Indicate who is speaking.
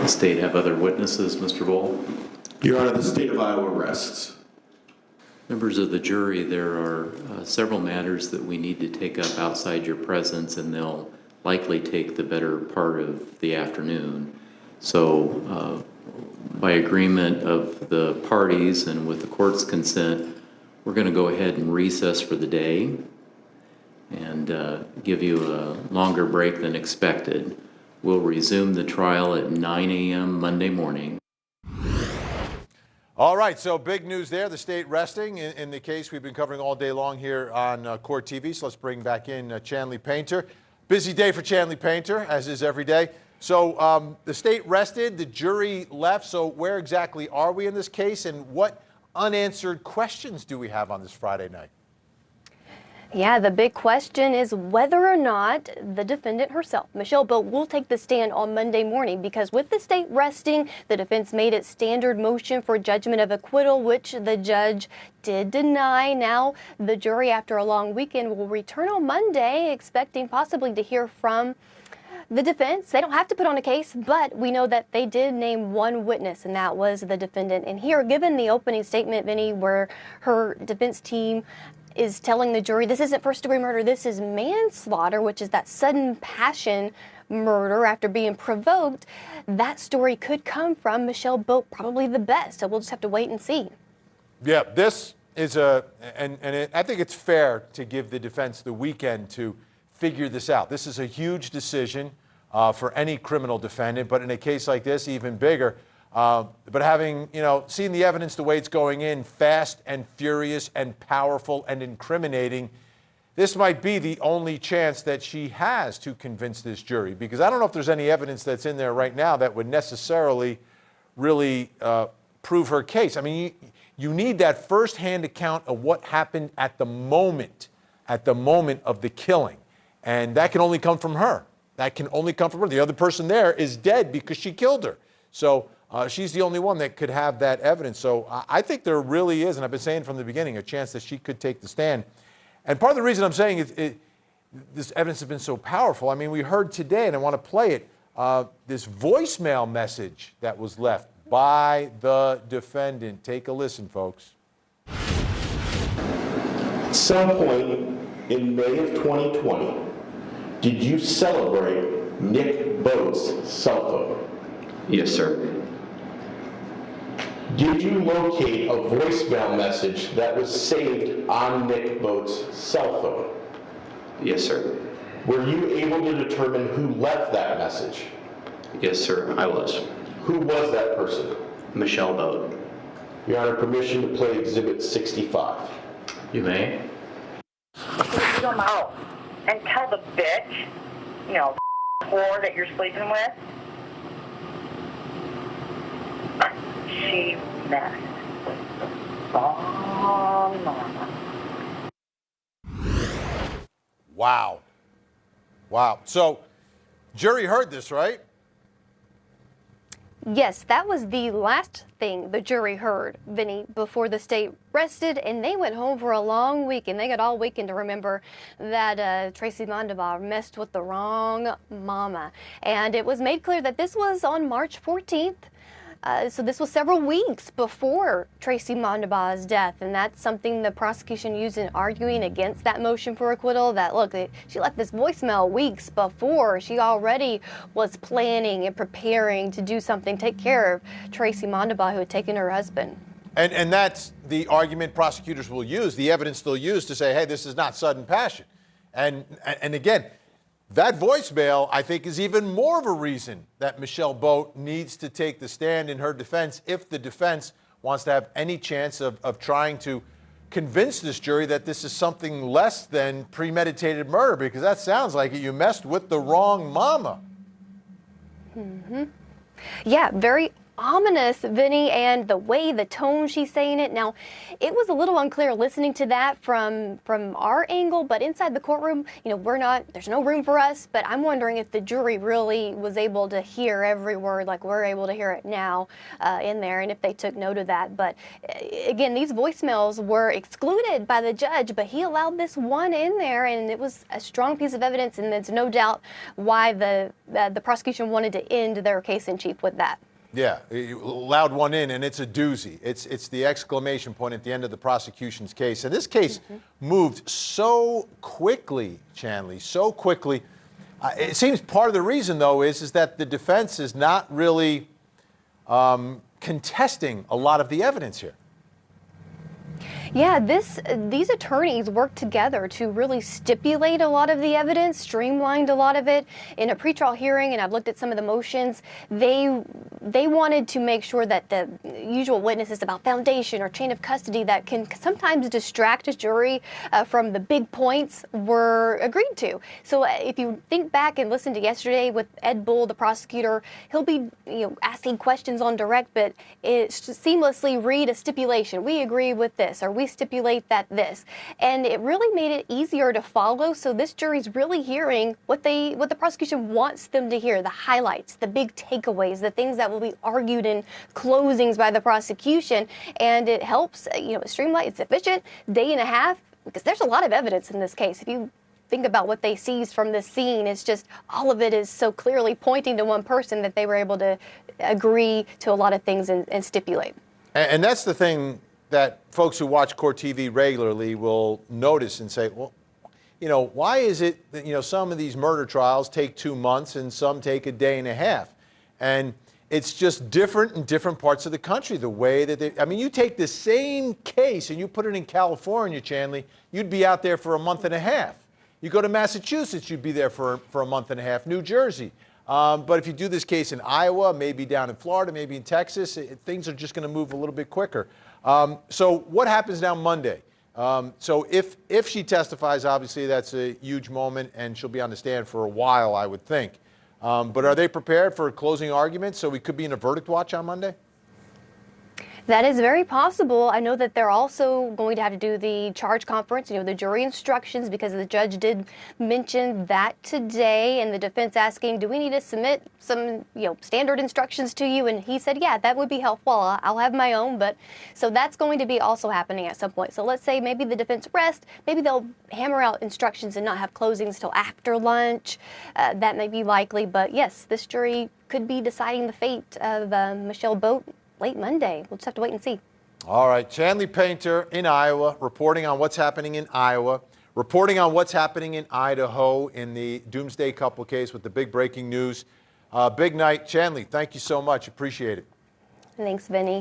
Speaker 1: The state have other witnesses, Mr. Bull?
Speaker 2: Your Honor, the state of Iowa rests.
Speaker 1: Members of the jury, there are several matters that we need to take up outside your presence, and they'll likely take the better part of the afternoon. So by agreement of the parties and with the court's consent, we're going to go ahead and recess for the day and give you a longer break than expected. We'll resume the trial at 9 a.m. Monday morning.
Speaker 3: All right, so big news there. The state resting in the case we've been covering all day long here on Court TV. So let's bring back in Chanley Painter. Busy day for Chanley Painter, as is every day. So the state rested, the jury left. So where exactly are we in this case, and what unanswered questions do we have on this Friday night?
Speaker 4: Yeah, the big question is whether or not the defendant herself, Michelle Boat, will take the stand on Monday morning, because with the state resting, the defense made its standard motion for judgment of acquittal, which the judge did deny. Now, the jury, after a long weekend, will return on Monday, expecting possibly to hear from the defense. They don't have to put on a case, but we know that they did name one witness, and that was the defendant. And here, given the opening statement, Vinny, where her defense team is telling the jury this isn't first-degree murder, this is manslaughter, which is that sudden passion murder after being provoked, that story could come from Michelle Boat, probably the best. So we'll just have to wait and see.
Speaker 3: Yeah, this is I think it's fair to give the defense the weekend to figure this out. This is a huge decision for any criminal defendant, but in a case like this, even bigger. But having, seen the evidence the way it's going in, fast and furious and powerful and incriminating, this might be the only chance that she has to convince this jury, because I don't know if there's any evidence that's in there right now that would necessarily really prove her case. I mean, you need that firsthand account of what happened at the moment of the killing. And that can only come from her. That can only come from her. The other person there is dead because she killed her. So she's the only one that could have that evidence. So I think there really is, and I've been saying from the beginning, a chance that she could take the stand. And part of the reason I'm saying this evidence has been so powerful, I mean, we heard today, and I want to play it, this voicemail message that was left by the defendant. Take a listen, folks.
Speaker 2: At some point in May of 2020, did you celebrate Nick Boat's cell phone?
Speaker 1: Yes, sir.
Speaker 2: Did you locate a voicemail message that was saved on Nick Boat's cell phone?
Speaker 1: Yes, sir.
Speaker 2: Were you able to determine who left that message?
Speaker 1: Yes, sir, I was.
Speaker 2: Who was that person?
Speaker 1: Michelle Boat.
Speaker 2: Your Honor, permission to play Exhibit 65.
Speaker 1: You may.
Speaker 5: Come out and tell the bitch, whore that you're sleeping with, she messed. Oh, mama.
Speaker 3: Wow. So, jury heard this, right?
Speaker 4: Yes, that was the last thing the jury heard, Vinny, before the state rested, and they went home for a long weekend. They got all weekend to remember that Tracy Mondabaugh messed with the wrong mama. And it was made clear that this was on March 14th. So this was several weeks before Tracy Mondabaugh's death, and that's something the prosecution used in arguing against that motion for acquittal, that, look, she left this voicemail weeks before. She already was planning and preparing to do something, take care of Tracy Mondabaugh, who had taken her husband.
Speaker 3: And that's the argument prosecutors will use, the evidence they'll use to say, hey, this is not sudden passion. And again, that voicemail, I think, is even more of a reason that Michelle Boat needs to take the stand in her defense if the defense wants to have any chance of trying to convince this jury that this is something less than premeditated murder, because that sounds like it. You messed with the wrong mama.
Speaker 4: Yeah, very ominous, Vinny, and the way, the tone she's saying it. Now, it was a little unclear listening to that from our angle, but inside the courtroom, there's no room for us, but I'm wondering if the jury really was able to hear every word like we're able to hear it now in there, and if they took note of that. But again, these voicemails were excluded by the judge, but he allowed this one in there, and it was a strong piece of evidence, and there's no doubt why the prosecution wanted to end their case in chief with that.
Speaker 3: Yeah, you allowed one in, and it's a doozy. It's the exclamation point at the end of the prosecution's case. And this case moved so quickly, Chanley, so quickly. It seems part of the reason, though, is that the defense is not really contesting a lot of the evidence here.
Speaker 4: Yeah, these attorneys worked together to really stipulate a lot of the evidence, streamlined a lot of it in a pretrial hearing, and I've looked at some of the motions. They wanted to make sure that the usual witnesses about foundation or chain of custody that can sometimes distract a jury from the big points were agreed to. So if you think back and listen to yesterday with Ed Bull, the prosecutor, he'll be asking questions on direct, but it's just seamlessly read a stipulation. We agree with this, or we stipulate that this, and it really made it easier to follow. So this jury's really hearing what the prosecution wants them to hear, the highlights, the big takeaways, the things that will be argued in closings by the prosecution, and it helps streamline. It's efficient, day and a half, because there's a lot of evidence in this case. If you think about what they seized from this scene, it's just all of it is so clearly pointing to one person that they were able to agree to a lot of things and stipulate.
Speaker 3: And that's the thing that folks who watch court TV regularly will notice and say, well, why is it that, some of these murder trials take 2 months and some take a day and a half? And it's just different in different parts of the country, the way that you take the same case and you put it in California, Chanley, you'd be out there for a month and a half. You go to Massachusetts, you'd be there for a month and a half, New Jersey. But if you do this case in Iowa, maybe down in Florida, maybe in Texas, things are just going to move a little bit quicker. So what happens now Monday? So if she testifies, obviously that's a huge moment, and she'll be on the stand for a while, I would think. But are they prepared for a closing argument, so we could be in a verdict watch on Monday?
Speaker 4: That is very possible. I know that they're also going to have to do the charge conference, the jury instructions, because the judge did mention that today, and the defense asking, do we need to submit some, standard instructions to you? And he said, yeah, that would be helpful. I'll have my own. But so that's going to be also happening at some point. So let's say maybe the defense rest, maybe they'll hammer out instructions and not have closings till after lunch. That may be likely. But yes, this jury could be deciding the fate of Michelle Boat late Monday. We'll just have to wait and see.
Speaker 3: All right, Chanley Painter in Iowa, reporting on what's happening in Iowa, reporting on what's happening in Idaho in the Doomsday Couple case with the big breaking news. Big night. Chanley, thank you so much. Appreciate it.
Speaker 4: Thanks, Vinny.